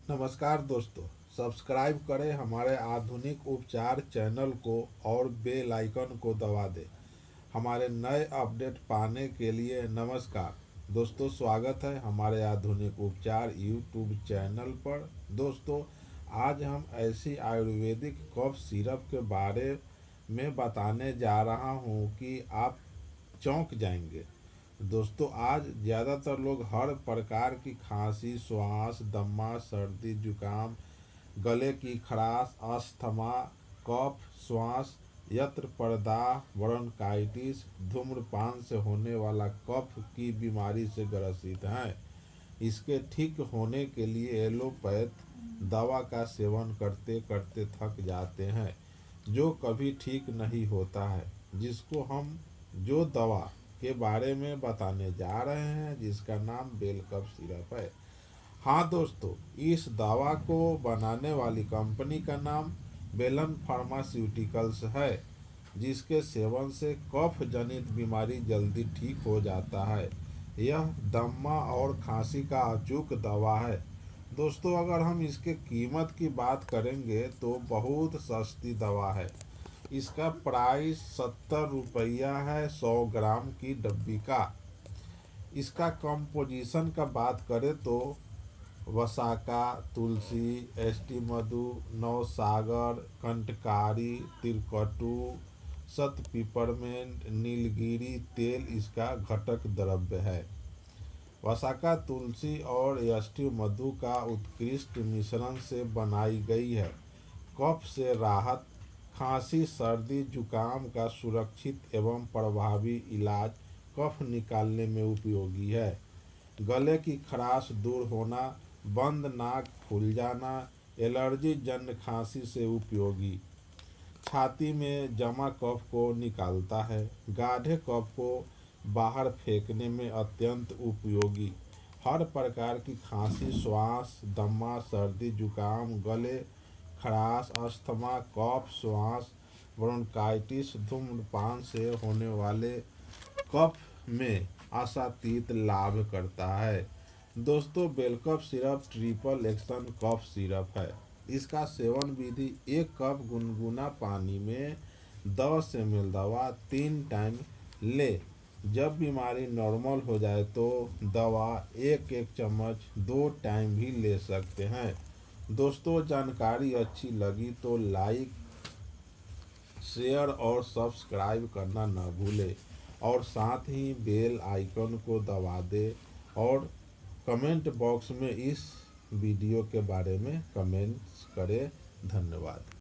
नमस्कार दोस्तों, सब्सक्राइब करें हमारे आधुनिक उपचार चैनल को और बेल आइकन को दबा दें हमारे नए अपडेट पाने के लिए। नमस्कार दोस्तों, स्वागत है हमारे आधुनिक उपचार यूट्यूब चैनल पर। दोस्तों, आज हम ऐसी आयुर्वेदिक कफ सिरप के बारे में बताने जा रहा हूँ कि आप चौंक जाएंगे। दोस्तों, आज ज़्यादातर लोग हर प्रकार की खांसी, श्वास, दमा, सर्दी, जुकाम, गले की खराश, अस्थमा, कफ, श्वास यंत्र प्रदाह, ब्रोंकाइटिस, धूम्रपान से होने वाला कफ की बीमारी से ग्रसित हैं। इसके ठीक होने के लिए एलोपैथ दवा का सेवन करते करते थक जाते हैं, जो कभी ठीक नहीं होता है। जिसको हम जो दवा के बारे में बताने जा रहे हैं, जिसका नाम बेल कफ सिरप है। हाँ दोस्तों, इस दवा को बनाने वाली कंपनी का नाम बेलन फार्मास्यूटिकल्स है, जिसके सेवन से कफ जनित बीमारी जल्दी ठीक हो जाता है। यह दमा और खांसी का अचूक दवा है। दोस्तों, अगर हम इसके कीमत की बात करेंगे तो बहुत सस्ती दवा है। इसका प्राइस 70 रुपया है 100 ग्राम की डब्बी का। इसका कंपोजिशन का बात करें तो वसाका, तुलसी, एस्टी मधु, नवसागर, कंटकारी, तिरकटू, शत पिपरमेंट, नीलगिरी तेल इसका घटक द्रव्य है। वसाका तुलसी और एस्टी मधु का उत्कृष्ट मिश्रण से बनाई गई है। कफ से राहत, खांसी, सर्दी, जुकाम का सुरक्षित एवं प्रभावी इलाज, कफ निकालने में उपयोगी है। गले की खराश दूर होना, बंद नाक फूल जाना, एलर्जी जन्य खांसी से उपयोगी। छाती में जमा कफ को निकालता है। गाढ़े कफ को बाहर फेंकने में अत्यंत उपयोगी। हर प्रकार की खांसी, श्वास, दमा, सर्दी, जुकाम, गले खराश, अस्थमा, कफ, श्वास, ब्रोंकाइटिस, धूम्रपान से होने वाले कफ में आशातीत लाभ करता है। दोस्तों, बेलकफ syrup triple action cough syrup है। इसका सेवन विधि: 1 कप गुनगुना पानी में 10 ml दवा 3 टाइम ले। जब बीमारी नॉर्मल हो जाए तो दवा 1-1 चम्मच 2 टाइम भी ले सकते हैं। दोस्तों, जानकारी अच्छी लगी तो लाइक, शेयर और सब्सक्राइब करना न भूलें और साथ ही बेल आइकन को दबा दें और कमेंट बॉक्स में इस वीडियो के बारे में कमेंट्स करें। धन्यवाद।